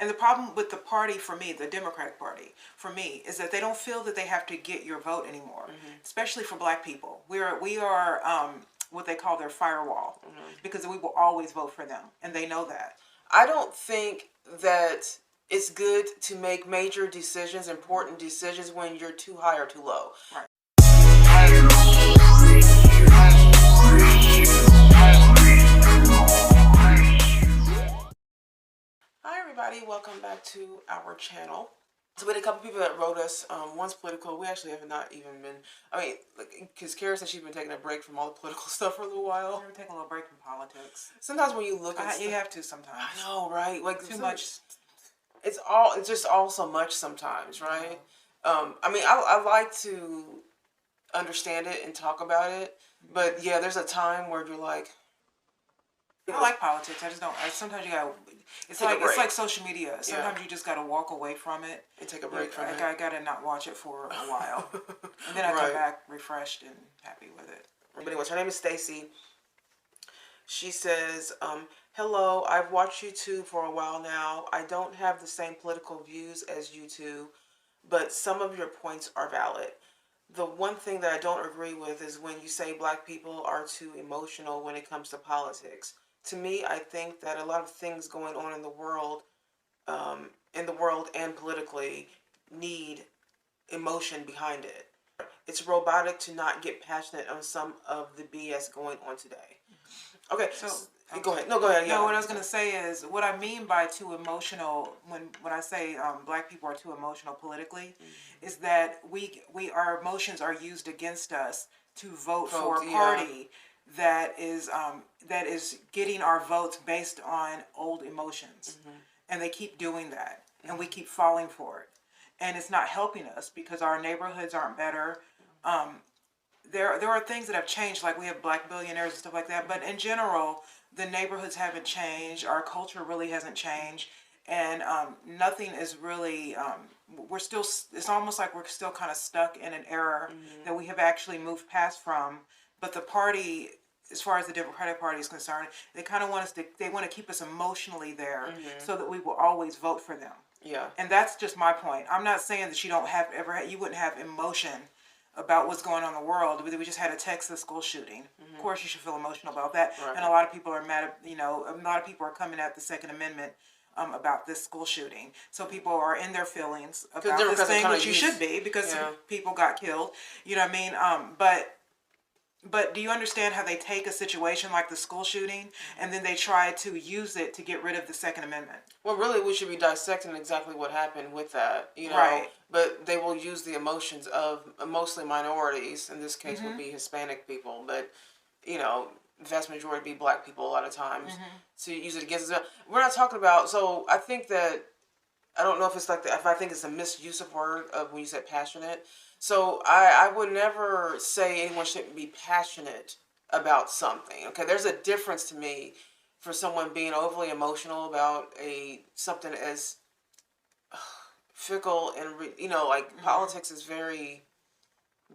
And the problem with the party, for me, the Democratic Party, for me, is that they don't feel that they have to get your vote anymore, especially for black people. We are what they call their firewall, because we will always vote for them, and they know that. I don't think that it's good to make major decisions, important decisions, when you're too high or too low. Right. Hi everybody, welcome back to our channel. So we had a couple people that wrote us. One's political. We actually have not even been, because Kara said she's been taking a break from all the political stuff for a little while. We're taking a little break from politics. Sometimes when you look at you have to sometimes. I know, right? Like too much. It's just all so much sometimes, right? I like to understand it and talk about it, but yeah, there's a time where you're like, I like politics. I just don't. Sometimes you gotta. It's like social media. Sometimes you just gotta walk away from it and take a break from it. I gotta not watch it for a while, and then I come back refreshed and happy with it. But anyways, her name is Stacy. She says, "Hello, I've watched you two for a while now. I don't have the same political views as you two, but some of your points are valid. The one thing that I don't agree with is when you say black people are too emotional when it comes to politics. To me, I think that a lot of things going on in the world and politically need emotion behind it. It's robotic to not get passionate on some of the BS going on today." Okay, so go ahead. No, go ahead. Yeah. No, what I was going to say is, what I mean by too emotional, when I say black people are too emotional politically, is that our emotions are used against us to vote for a party that is getting our votes based on old emotions, and they keep doing that, and we keep falling for it, and it's not helping us because our neighborhoods aren't better. There are things that have changed, like we have black billionaires and stuff like that, but in general, the neighborhoods haven't changed. Our culture really hasn't changed, and nothing is really. We're still. It's almost like we're still kind of stuck in an era that we have actually moved past from. But the party, as far as the Democratic Party is concerned, they kind of want us to. They want to keep us emotionally there, so that we will always vote for them. Yeah. And that's just my point. I'm not saying that you wouldn't have emotion about what's going on in the world. We just had a Texas school shooting. Of course, you should feel emotional about that. Right. And a lot of people are mad at, a lot of people are coming at the Second Amendment about this school shooting. So people are in their feelings about this thing, which you should be, because people got killed. You know what I mean? But do you understand how they take a situation like the school shooting and then they try to use it to get rid of the Second Amendment? Well, really, we should be dissecting exactly what happened with that, Right. But they will use the emotions of mostly minorities. In this case, would be Hispanic people, but vast majority be black people a lot of times. To use it against us. We're not talking about. So I think that I don't know if it's if I think it's a misuse of word of when you said passionate. So I would never say anyone shouldn't be passionate about something. Okay, there's a difference to me for someone being overly emotional about something as fickle and politics is very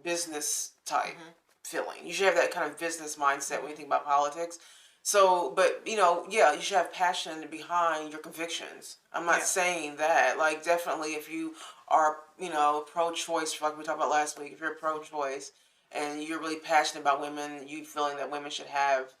business type feeling. You should have that kind of business mindset when you think about politics. So, but you should have passion behind your convictions. I'm not saying that. Like, definitely, if you are, pro-choice, like we talked about last week, if you're pro-choice and you're really passionate about women, you feeling that women should have,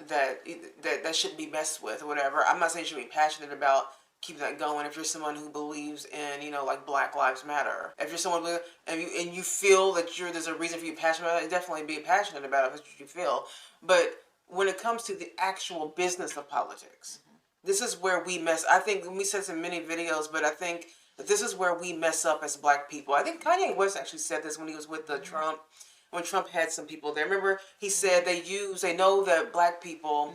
that shouldn't be messed with or whatever. I'm not saying you should be passionate about keeping that going. If you're someone who believes in, like Black Lives Matter, if you're someone and you feel that there's a reason for you passionate about it, definitely be passionate about it. That's what you feel. But when it comes to the actual business of politics, this is where we mess. I think we said this in many videos, but I think that this is where we mess up as black people. I think Kanye West actually said this when he was with Trump, when Trump had some people there. Remember, he said they know that black people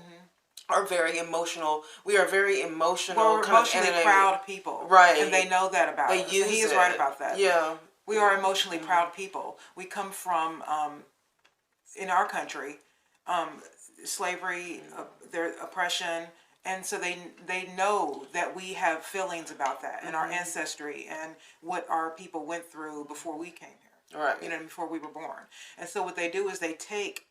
are very emotional. We are very emotional. We're emotionally proud people. Right. And they know that about us. And he is right about that. Yeah. We are emotionally proud people. We come from, in our country, slavery, their oppression, and so they know that we have feelings about that and our ancestry and what our people went through before we came here. Right. Before we were born. And so what they do is they take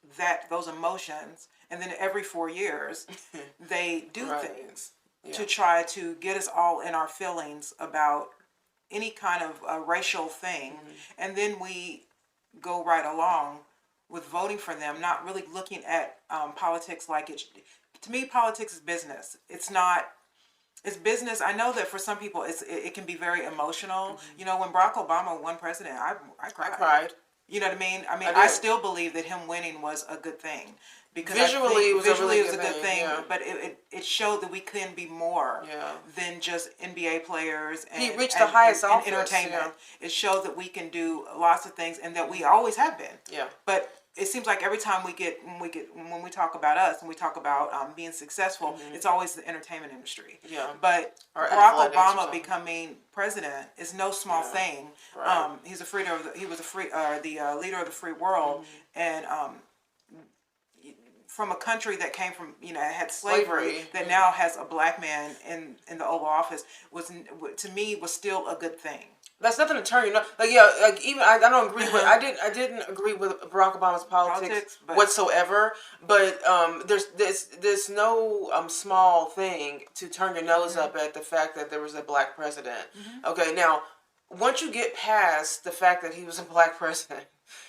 those emotions, and then every 4 years they do things to try to get us all in our feelings about any kind of racial thing, and then we go right along with voting for them, not really looking at politics like it. To me, politics is business. It's not. It's business. I know that for some people, it can be very emotional. You know, when Barack Obama won president, I cried. You know what I mean? I still believe that him winning was a good thing. Because visually, it was a good thing. Yeah. But it showed that we can be more than just NBA players. And he reached the highest office. And entertainment. Yeah. It showed that we can do lots of things, and that we always have been. Yeah. But it seems like every time when we talk about us and we talk about being successful, it's always the entertainment industry. Yeah. But Barack Obama becoming president is no small thing. Right. He was the leader of the free world, and from a country that came from, had slavery, that now has a black man in the Oval Office, to me was still a good thing. That's nothing to turn even I don't agree with I didn't agree with Barack Obama's politics whatsoever, but there's no small thing to turn your nose up at the fact that there was a black president. Okay, now once you get past the fact that he was a black president,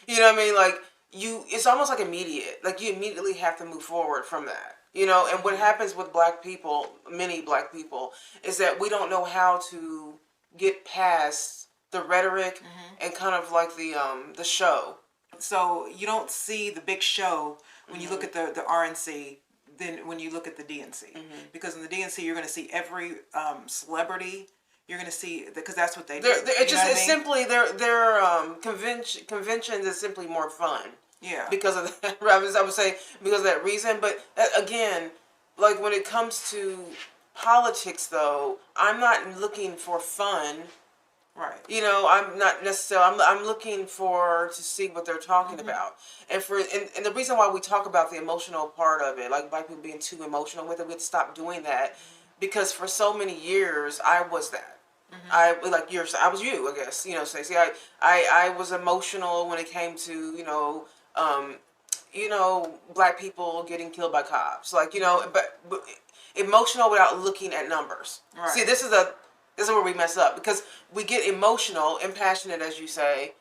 you know what I mean, like it's almost like immediate. Like you immediately have to move forward from that. You know, and what happens with black people, many black people, is that we don't know how to get past the rhetoric and kind of like the show. So you don't see the big show when you look at the RNC than when you look at the DNC. Because in the DNC you're going to see every celebrity. You're going to see, because that's what they do. It's simply their conventions is simply more fun. Yeah. Because of that, I would say because of that reason. But again, like when it comes to politics, though, I'm not looking for fun. Right. You know, I'm not necessarily. I'm looking to see what they're talking about, and the reason why we talk about the emotional part of it, like black people being too emotional with it, we have to stop doing that, because for so many years I was that. I was you, I guess. You know, Stacey. I was emotional when it came to black people getting killed by cops, like but emotional without looking at numbers. Right. See, this is where we mess up, because we get emotional and passionate, as you say,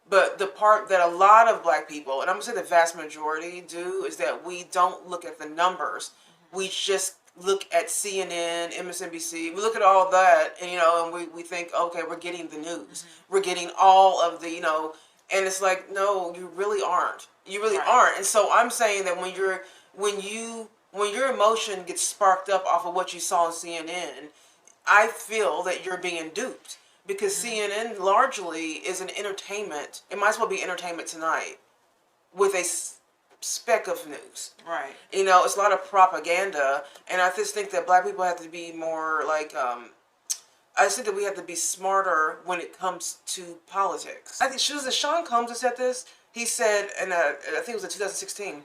but the part that a lot of black people, and I'm gonna say the vast majority, do is that we don't look at the numbers. We just look at CNN, MSNBC, we look at all that, and and we think, okay, we're getting the news. We're getting all of the, and it's like, no, you really aren't. You really aren't. And so I'm saying that when your emotion gets sparked up off of what you saw on CNN, I feel that you're being duped, because CNN largely is an entertainment. It might as well be Entertainment Tonight with a speck of news. Right. It's a lot of propaganda, and I just think that black people have to be more like, I just think that we have to be smarter when it comes to politics. I think Sean Combs that said this. He said, and I think it was in 2016.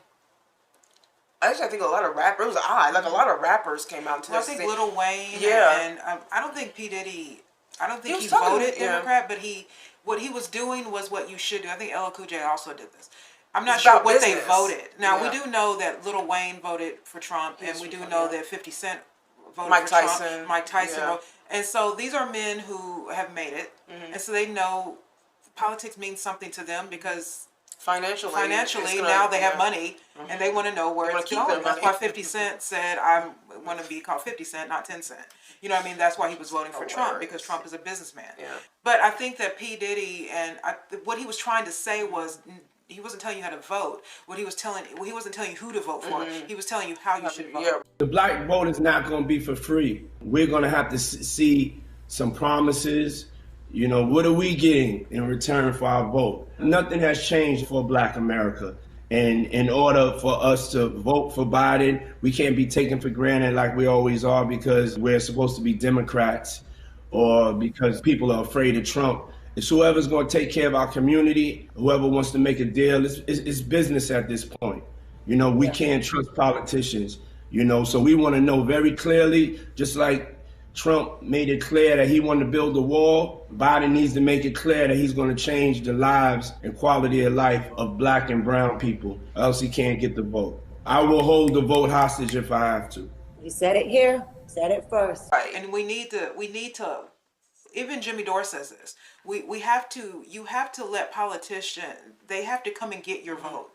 Actually, I think a lot of rappers, it was odd, like a lot of rappers came out to this. I think Lil Wayne, and I don't think P. Diddy, he voted Democrat, but what he was doing was what you should do. I think LL Cool J also did this. I'm not sure what they voted. Now, we do know that Lil Wayne voted for Trump, and we do know that 50 Cent voted for Trump. Mike Tyson voted. And so these are men who have made it, and so they know politics means something to them, because financially now they have money, and they want to know where it's going. That's why 50 Cent said, I want to be called 50 Cent, not 10 Cent. You know what I mean? That's why he was voting for Trump, because Trump is a businessman. Yeah. But I think that P. Diddy, what he was trying to say was, he wasn't telling you how to vote. He wasn't telling you who to vote for. He was telling you how you should vote. Yeah. The black vote is not going to be for free. We're going to have to see some promises. What are we getting in return for our vote? Nothing has changed for Black America. And in order for us to vote for Biden, we can't be taken for granted like we always are, because we're supposed to be Democrats, or because people are afraid of Trump. It's whoever's going to take care of our community, whoever wants to make a deal. It's business at this point. We can't trust politicians, so we want to know very clearly, just like Trump made it clear that he wanted to build a wall, Biden needs to make it clear that he's going to change the lives and quality of life of black and brown people, or else he can't get the vote. I will hold the vote hostage if I have to. You said it here. Said it first. Right. And we need to, even Jimmy Dore says this. You have to let politicians, they have to come and get your vote.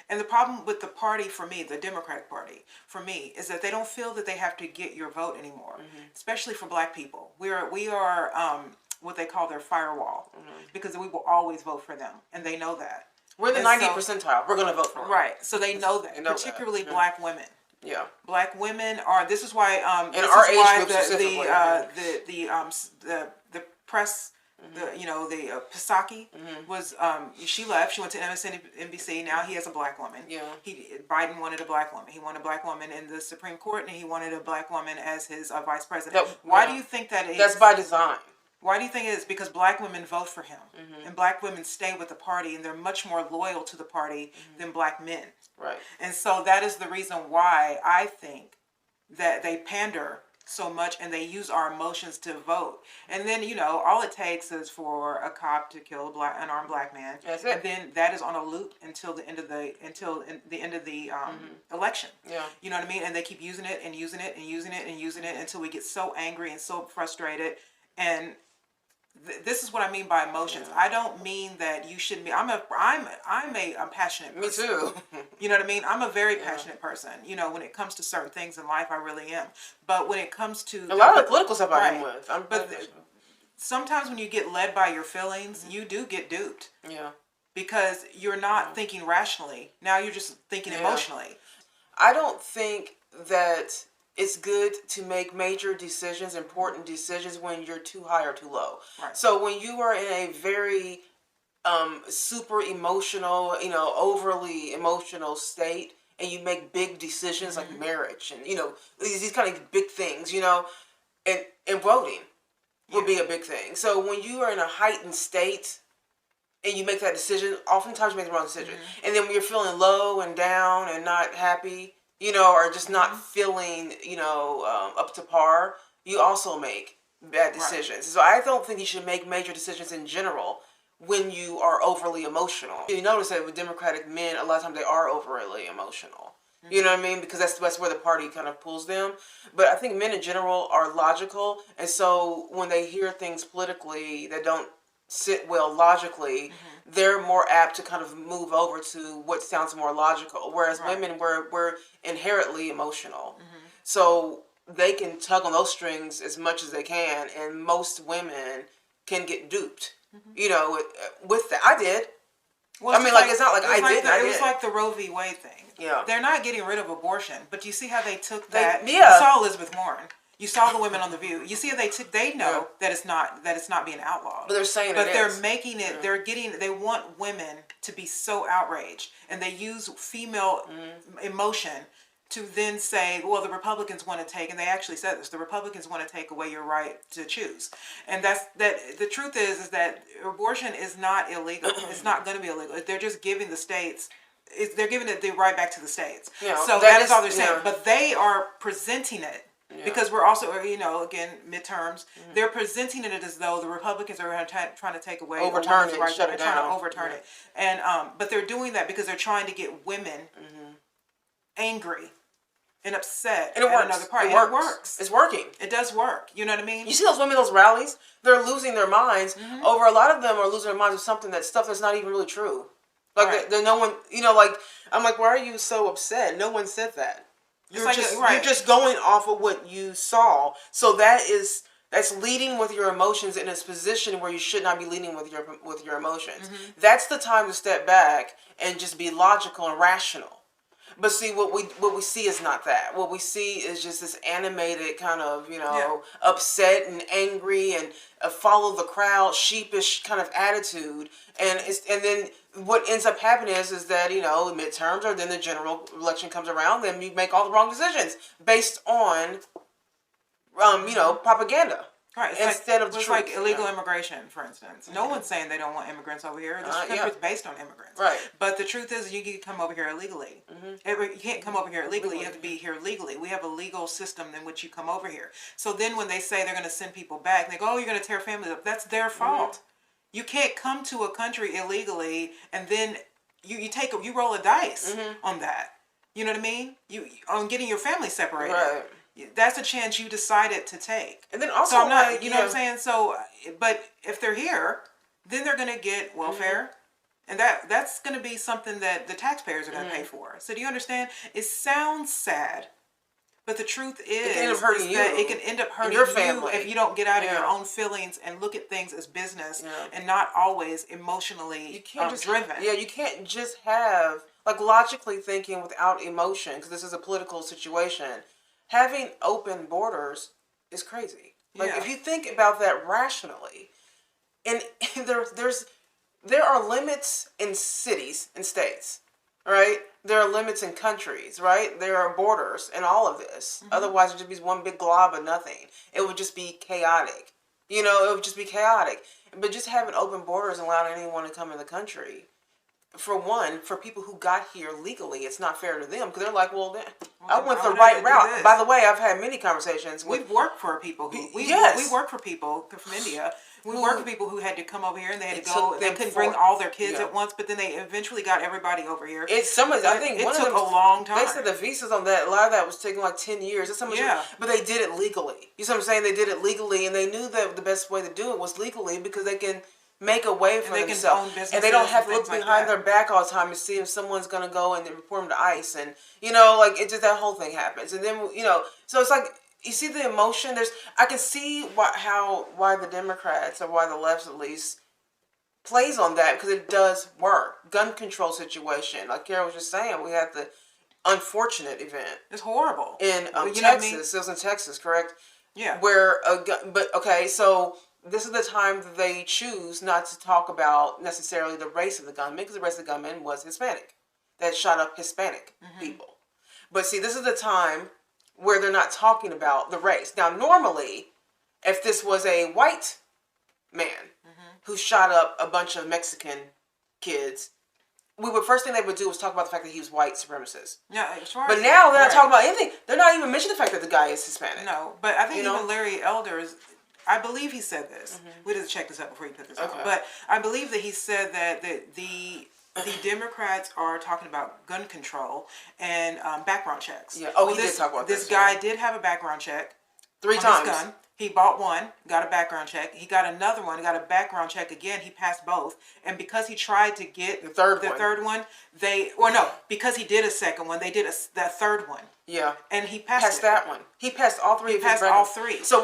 And the problem with the party, for me, the Democratic Party, for me, is that they don't feel that they have to get your vote anymore, especially for black people. We are what they call their firewall, because we will always vote for them, and they know that. We're the And 90th percentile. We're going to vote for them. Right, so they know that, They know that. particularly black women. Yeah. Black women are. This is why. In our age group the press. The Psaki was. She left. She went to MSNBC. Now he has a black woman. Yeah. Biden wanted a black woman. He wanted a black woman in the Supreme Court, and he wanted a black woman as his vice president. Why do you think that is? That's by design. Why do you think it is? Because black women vote for him, and black women stay with the party, and they're much more loyal to the party than black men. Right. And so that is the reason why I think that they pander so much and they use our emotions to vote. And then, all it takes is for a cop to kill an unarmed black man. That's it. And then that is on a loop until the end of the election. Yeah. You know what I mean? And they keep using it and using it and using it and using it until we get so angry and so frustrated. And this is what I mean by emotions. I don't mean that you shouldn't be. I'm a passionate person. Me too. You know what I mean? I'm a very passionate person. When it comes to certain things in life, I really am. But when it comes to a lot of the political stuff I am with, sometimes when you get led by your feelings, you do get duped. Yeah. Because you're not thinking rationally. Now you're just thinking emotionally. I don't think that it's good to make major decisions, important decisions, when you're too high or too low. Right. So when you are in a very super emotional, overly emotional state, and you make big decisions like marriage and, these kind of big things, and voting will be a big thing. So when you are in a heightened state and you make that decision, oftentimes you make the wrong decision. And then when you're feeling low and down and not happy, or just not feeling, up to par, you also make bad decisions. Right. So I don't think you should make major decisions in general when you are overly emotional. You notice that with Democratic men, a lot of times they are overly emotional. You know what I mean? Because that's where the party kind of pulls them. But I think men in general are logical. And so when they hear things politically that don't sit well logically, they're more apt to kind of move over to what sounds more logical. Whereas women, we're inherently emotional. So they can tug on those strings as much as they can, and most women can get duped, with that. I did. Well, I mean, it's not like I did. It was like the Roe v. Wade thing. Yeah. They're not getting rid of abortion, but you see how they took that? Yeah. You saw Elizabeth Warren. You saw the women on The View. You see how they know that it's not being outlawed. But they're saying they're making it, they want women to be so outraged. And they use female emotion to then say, well, the Republicans want to take, and they actually said this, the Republicans want to take away your right to choose. And the truth is that abortion is not illegal. It's not going to be illegal. They're just giving the states, they're giving it the right back to the states. Yeah, so that is all they're saying. But they are presenting it. Yeah. Because we're also, again, midterms. They're presenting it as though the Republicans are trying to take away, overturn it, shut it down. Trying to overturn it, and but they're doing that because they're trying to get women angry and upset. And it works. Another party. It works. It's working. It does work. You know what I mean? You see those women, those rallies? They're losing their minds over. A lot of them are losing their minds with stuff that's not even really true. Like no one, I'm like, why are you so upset? No one said that. You're just going off of what you saw. So that's leading with your emotions in a position where you should not be leading with your emotions. That's the time to step back and just be logical and rational. But see, what we see is not that. What we see is just this animated kind of, upset and angry and follow the crowd, sheepish kind of attitude. And then what ends up happening is that, midterms or then the general election comes around, then you make all the wrong decisions based on, propaganda. Right. It's like illegal immigration, for instance. No one's saying they don't want immigrants over here. This country is based on immigrants. Right. But the truth is, you can come over here illegally. You can't come over here illegally. You have to be here legally. We have a legal system in which you come over here. So then when they say they're going to send people back, they go, oh, you're going to tear families up. That's their fault. You can't come to a country illegally and then you roll a dice on that. You know what I mean? On getting your family separated. Right. that's a chance you decided to take. And then also, so I'm not, like, you know what I'm saying? So, but if they're here, then they're going to get welfare. And that's going to be something that the taxpayers are going to pay for. So do you understand? It sounds sad, but the truth is, can end up hurting that you it can end up hurting your you family. if you don't get out of your Yeah. own feelings and look at things as business Yeah. and not always emotionally You can't just driven. Yeah, you can't just have, like, logically thinking without emotion, because this is a political situation. Having open borders is crazy. Like, Yeah. if you think about that rationally, and there are limits in cities and states, right? There are limits in countries, right? There are borders in all of this. Otherwise, it would just be one big glob of nothing. It would just be chaotic. You know, it would just be chaotic. But just having open borders and allowing anyone to come in the country, for one, for people who got here legally, it's not fair to them, because they're like, well, I went the right route. By the way, I've had many conversations with... We've worked for people who... We work for people from India. We worked for people who had to come over here and they had to go... They couldn't bring all their kids at once, but then they eventually got everybody over here. I think it took a long time. They said the visas on that, a lot of that was taking like 10 years. But they did it legally. You see what I'm saying? They did it legally, and they knew that the best way to do it was legally, because they can make a way for themselves, and they don't have to look behind their back all the time to see if someone's gonna go and report them to ICE, and like, it just, that whole thing happens, and then so it's like, you see the emotion. I can see why the Democrats, or why the left at least, plays on that, because it does work. Gun control situation, like Kara was just saying, we had the unfortunate event. It's horrible In Texas. What I mean? It was in Texas, correct? Yeah. Where so this is the time that they choose not to talk about necessarily the race of the gunman, because the race of the gunman was Hispanic, that shot up Hispanic people. But see, this is the time where they're not talking about the race. Now, normally, if this was a white man who shot up a bunch of Mexican kids, first thing they would do was talk about the fact that he was white supremacist. Yeah, but now they're not talking about anything. They're not even mentioning the fact that the guy is Hispanic. No, but I think even Larry Elders, I believe he said this. We didn't check this out before you put this on, but I believe that he said that the Democrats are talking about gun control and background checks. Yeah. He did talk about this. This guy did have a background check 3 on times. His gun. He bought one, got a background check. He got another one, got a background check again. He passed both, and because he tried to get the third one, because he did a second one, they did the third one. Yeah. And he passed that one. He passed all 3. He passed all 3. So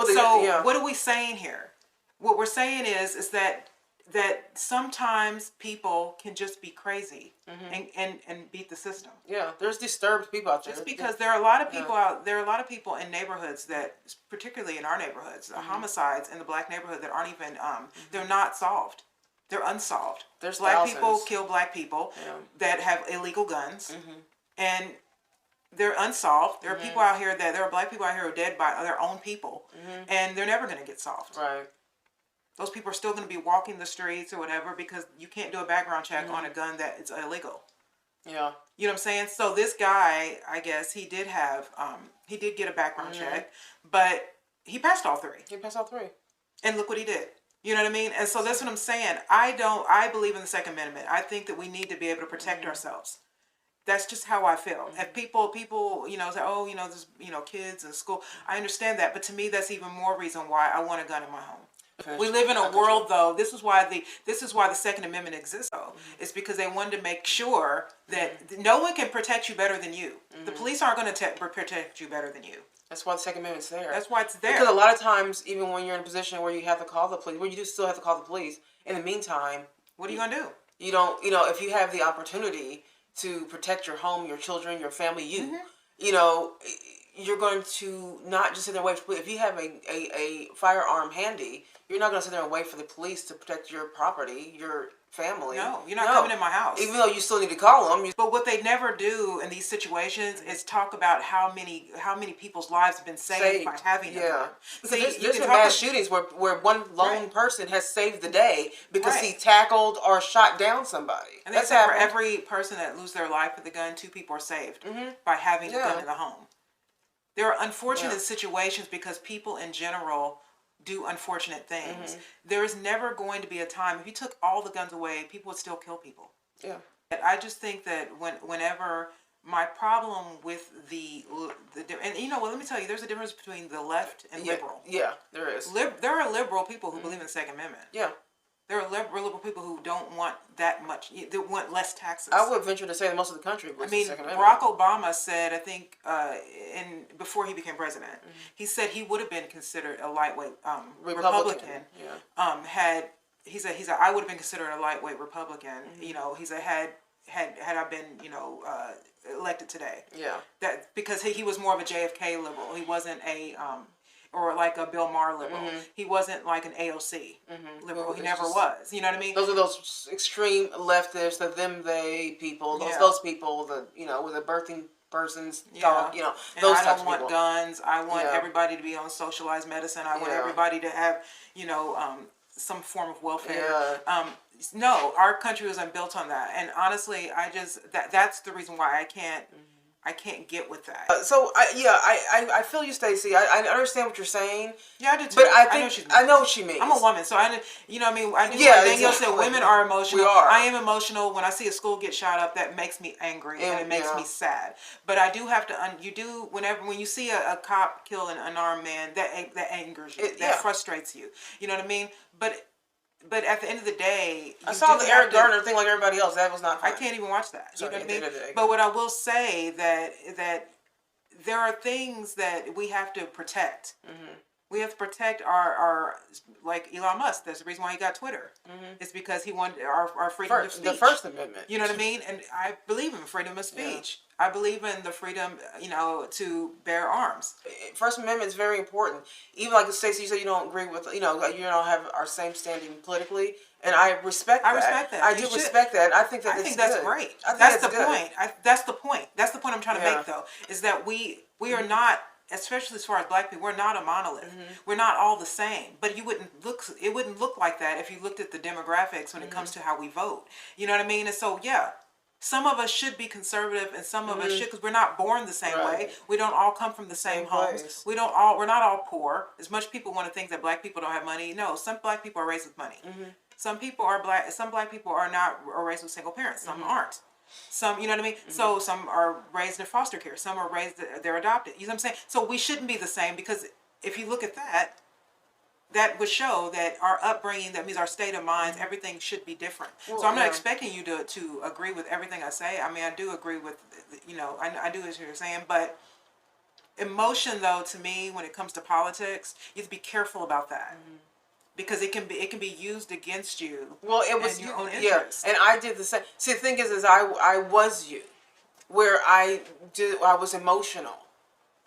what are we saying here? What we're saying is that sometimes people can just be crazy and beat the system. Yeah, there's disturbed people out there. Just because there are a lot of people there are a lot of people in neighborhoods that, particularly in our neighborhoods, homicides in the black neighborhood that aren't even they're not solved. They're unsolved. There's black thousands. people kill black people that have illegal guns, and they're unsolved. There are people out here there are black people out here who are dead by their own people, and they're never going to get solved. Right. Those people are still going to be walking the streets or whatever, because you can't do a background check on a gun that is illegal. Yeah. You know what I'm saying? So this guy, I guess he did have, he did get a background check, but he passed all 3. He passed all 3. And look what he did. You know what I mean? And so that's what I'm saying. I believe in the Second Amendment. I think that we need to be able to protect ourselves. That's just how I feel. If people, say, oh, there's, kids in school. I understand that. But to me, that's even more reason why I want a gun in my home. We live in a world, though. This is why the Second Amendment exists. Though, it's because they wanted to make sure that no one can protect you better than you. The police aren't going to protect you better than you. That's why the Second Amendment's there. That's why it's there. Because a lot of times, even when you're in a position where you have to call the police, where you do still have to call the police, in the meantime, what are you gonna do? You don't. If you have the opportunity to protect your home, your children, your family, you're going to not just sit there and wait for police. If you have a firearm handy, you're not going to sit there and wait for the police to protect your property, your family. No, you're not coming in my house. Even though you still need to call them. But what they never do in these situations is talk about how many people's lives have been saved by having a gun. Because there's been mass shootings where one lone person has saved the day because he tackled or shot down somebody. And that's for every person that loses their life with a gun, 2 people are saved by having a gun in the home. There are unfortunate situations because people in general do unfortunate things. There is never going to be a time, if you took all the guns away, people would still kill people. Yeah. I just think that whenever my problem with and you know what, let me tell you, there's a difference between the left and liberal. Yeah, there is. There are liberal people who believe in the Second Amendment. Yeah. There are liberal people who don't want that much. They want less taxes. I would venture to say that most of the country believes in the Second Barack Amendment. Obama said, I think, before he became president, he said he would have been considered a lightweight Republican. Yeah. He said I would have been considered a lightweight Republican. You know, he said had I been, you know, elected today. Yeah. That because he was more of a JFK liberal. He wasn't a or like a Bill Maher liberal. He wasn't like an AOC liberal. He never was. You know what I mean? Those are those extreme leftists, the them they people. Those people, the you know, with the birthing persons talk. You know, and those I types don't want of people. guns. I want everybody to be on socialized medicine. I want everybody to have, you know, some form of welfare. Yeah. No, our country wasn't built on that. And honestly, that's the reason why I can't get with that. I feel you, Stacey. I understand what you're saying. Yeah, I do too. But I know what she means. I'm a woman, so you know what I mean? I do Yeah, like Danielle exactly. said, women are emotional. We are. I am emotional. When I see a school get shot up, that makes me angry and it makes me sad. But I do have to, when you see a cop kill an unarmed man, that angers you. That frustrates you. You know what I mean? But at the end of the day, I saw the Eric Garner thing like everybody else. That was not fun. I can't even watch that. Sorry, you know what I mean? did. But what I will say that there are things that we have to protect. We have to protect our like Elon Musk. That's the reason why he got Twitter. It's because he wanted our freedom of speech. The First Amendment. You know what I mean? And I believe in freedom of speech. I believe in the freedom, you know, to bear arms. First Amendment is very important. Even like Stacey, you said you don't agree with, you know, you don't have our same standing politically, and I respect that. I respect that. I do respect that. I think that's good. Great. That's the point. That's the point. That's the point I'm trying to make, though, is that we are not, especially as far as black people, we're not a monolith. We're not all the same. But it wouldn't look like that if you looked at the demographics when it comes to how we vote. You know what I mean? And so, some of us should be conservative and some of us should, because we're not born the same way. We don't all come from the same homes. Place. We're not all poor. As much people want to think that black people don't have money. No, some black people are raised with money. Some people are black. Some black people are raised with single parents. Some aren't. Some, you know what I mean? So some are raised in foster care. Some are raised, they're adopted. You know what I'm saying? So we shouldn't be the same, because if you look at that, that would show that our upbringing, that means our state of mind, everything should be different. Well, so I'm not expecting you to agree with everything I say. I mean, I do agree with, you know, I do as you're saying, but emotion, though, to me, when it comes to politics, you have to be careful about that. Because it can be used against you. Well, it was your own yeah, interests. and I did the same. See, the thing is I was you, where I was emotional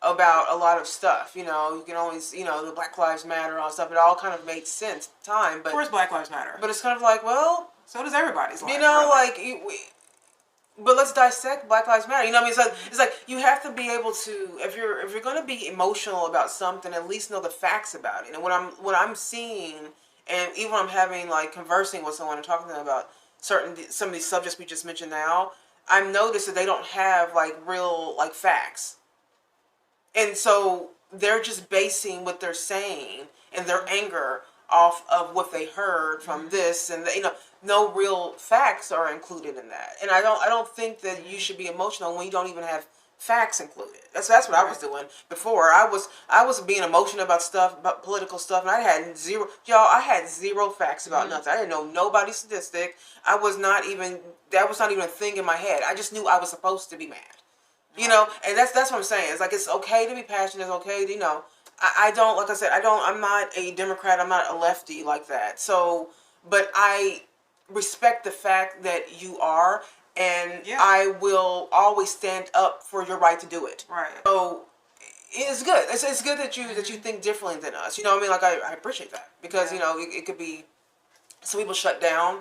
about a lot of stuff. You know, you can always, you know, the Black Lives Matter and all that stuff. It all kind of made sense at the time, but Of course, Black Lives Matter. But it's kind of like, well, so does everybody's life. you know, really. like. But let's dissect Black Lives Matter. You know what I mean? It's like you have to be able to, if you're going to be emotional about something, at least know the facts about it. And what I'm seeing, and even when I'm having like conversing with someone and talking to them about some of these subjects we just mentioned now, I've noticed that they don't have like real like facts, and so they're just basing what they're saying and their anger off of what they heard from this, and you know, no real facts are included in that. And I don't think that you should be emotional when you don't even have facts included. That's what I was doing before. I was being emotional about stuff, about political stuff, and I had zero facts about nothing. I didn't know nobody's statistic. That was not even a thing in my head. I just knew I was supposed to be mad. You know, and that's what I'm saying. It's like, it's okay to be passionate. It's okay to, you know, I don't, like I said, I'm not a Democrat. I'm not a lefty like that. So, but I respect the fact that you are, and I will always stand up for your right to do it. Right. So it's good. It's good that you think differently than us. You know what I mean? Like, I appreciate that, because you know, it could be, some people shut down.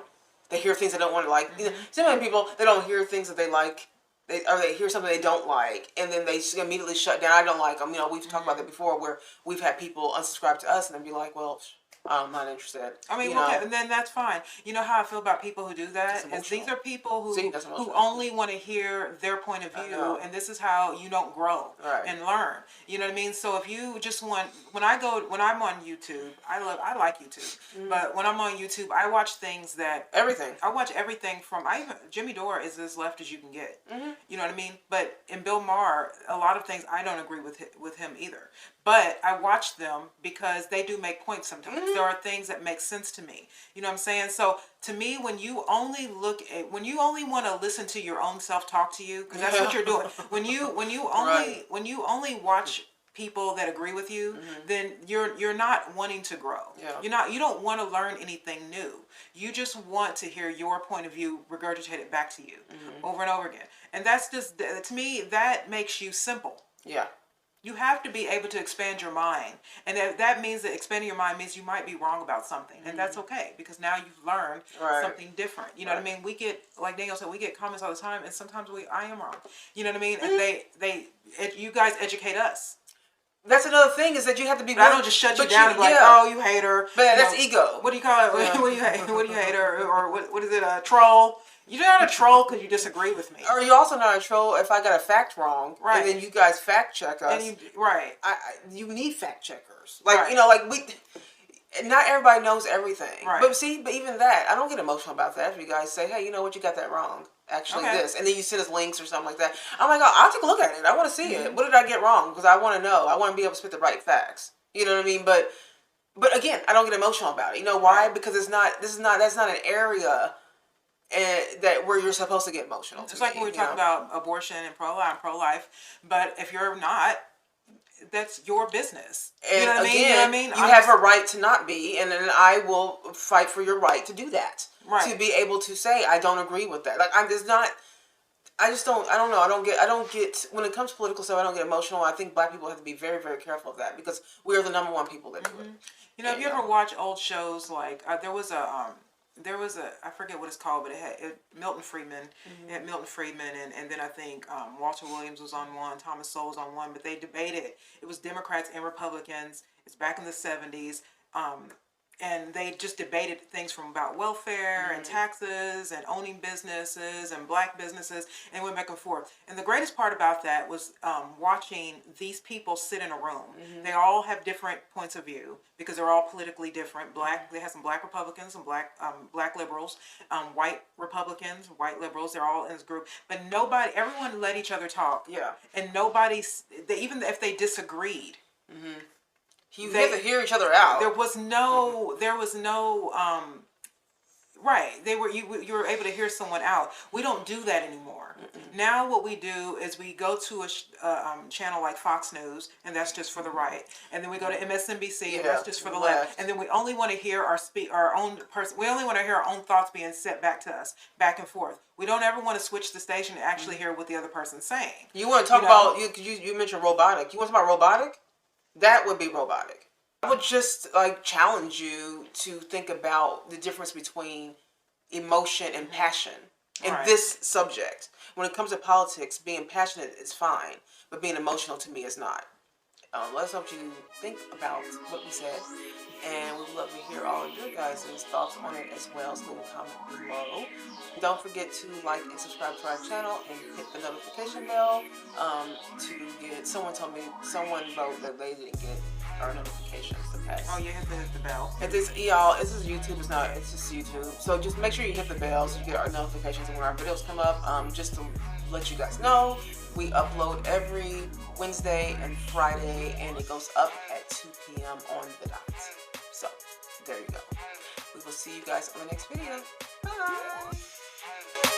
They hear things they don't want to like. You know, so many people, they don't hear things that they like. They hear something they don't like, and then they immediately shut down. I don't like them. You know, we've talked about that before, where we've had people unsubscribe to us and then be like, well, I'm not interested. I mean, you know? okay, and then that's fine. You know how I feel about people who do that? It's Is these emotional. are people who See, that's who emotional. only want to hear their point of I view, know. and this is how you don't grow Right. and learn. You know what I mean? So if you just want, when I'm on YouTube, I like YouTube, but when I'm on YouTube, I watch things that Everything. I watch everything from Jimmy Dore is as left as you can get. You know what I mean? But in Bill Maher, a lot of things I don't agree with him either. But I watch them because they do make points sometimes. There are things that make sense to me. You know what I'm saying? So to me, when you only want to listen to your own self talk to you, because that's what you're doing. When you only watch people that agree with you, then you're not wanting to grow. Yeah. You don't want to learn anything new. You just want to hear your point of view regurgitated back to you over and over again. And that's just, to me, that makes you simple. Yeah. You have to be able to expand your mind. And that means that expanding your mind means you might be wrong about something. And that's okay, because now you've learned something different. You know what I mean? We get, like Daniel said, we get comments all the time, and sometimes I am wrong. You know what I mean? And you guys educate us. That's another thing, is that you have to be. But I don't just shut you down and be like, oh, you hater. But that's ego. What do you call it? What do you hate? Or what is it? A troll? You're not a troll because you disagree with me. Or you're also not a troll if I got a fact wrong, Right? And then you guys fact check us. And right. You need fact checkers, like not everybody knows everything. Right. But even that, I don't get emotional about that. If you guys say, hey, you know what, you got that wrong. Actually, this, and then you send us links or something like that. I'm like, oh, I'll take a look at it. I want to see it. What did I get wrong? Because I want to know. I want to be able to spit the right facts. You know what I mean? But again, I don't get emotional about it. You know why? Because that's not an area that where you're supposed to get emotional. It's like when we talk about abortion and pro-life, but if you're not, that's your business. And you know what again, I mean? You know what I mean? You have a right to not be, and then I will fight for your right to do that. Right. To be able to say I don't agree with that. Like I don't know. I don't get when it comes to political stuff. I don't get emotional. I think Black people have to be very, very careful of that, because we are the number one people that do it. You know, if you ever watch old shows, like there was a I forget what it's called, but it had Milton Friedman. It had Milton Friedman, and then I think Walter Williams was on one, Thomas Sowell was on one, but they debated. It was Democrats and Republicans. It's back in the 70s. And they just debated things from about welfare and taxes and owning businesses and Black businesses, and went back and forth. And the greatest part about that was watching these people sit in a room. They all have different points of view because they're all politically different. They have some Black Republicans, some Black liberals, white Republicans, white liberals. They're all in this group, but everyone let each other talk. Yeah, and even if they disagreed. You have to hear each other out. There was no right. You were able to hear someone out. We don't do that anymore. Now what we do is we go to a channel like Fox News, and that's just for the right, and then we go to MSNBC, and that's just for the left, and then we only want to hear our own person. We only want to hear our own thoughts being said back to us, back and forth. We don't ever want to switch the station and actually hear what the other person's saying. You want to talk about you mentioned robotic. You want to talk about robotic? That would be robotic. I would just challenge you to think about the difference between emotion and passion in this subject. When it comes to politics, being passionate is fine, but being emotional to me is not. Let us know what you think about what we said, and we'd love to hear all of your guys' thoughts on it as well, so leave a comment below. Don't forget to like and subscribe to our channel and hit the notification bell to get, someone wrote that they didn't get our notifications to pass. Oh, you have to hit the bell. This is YouTube, it's just YouTube. So just make sure you hit the bell so you get our notifications when our videos come up. Just to let you guys know, we upload every Wednesday and Friday, and it goes up at 2 p.m. on the dot. So, there you go. We will see you guys on the next video. Bye!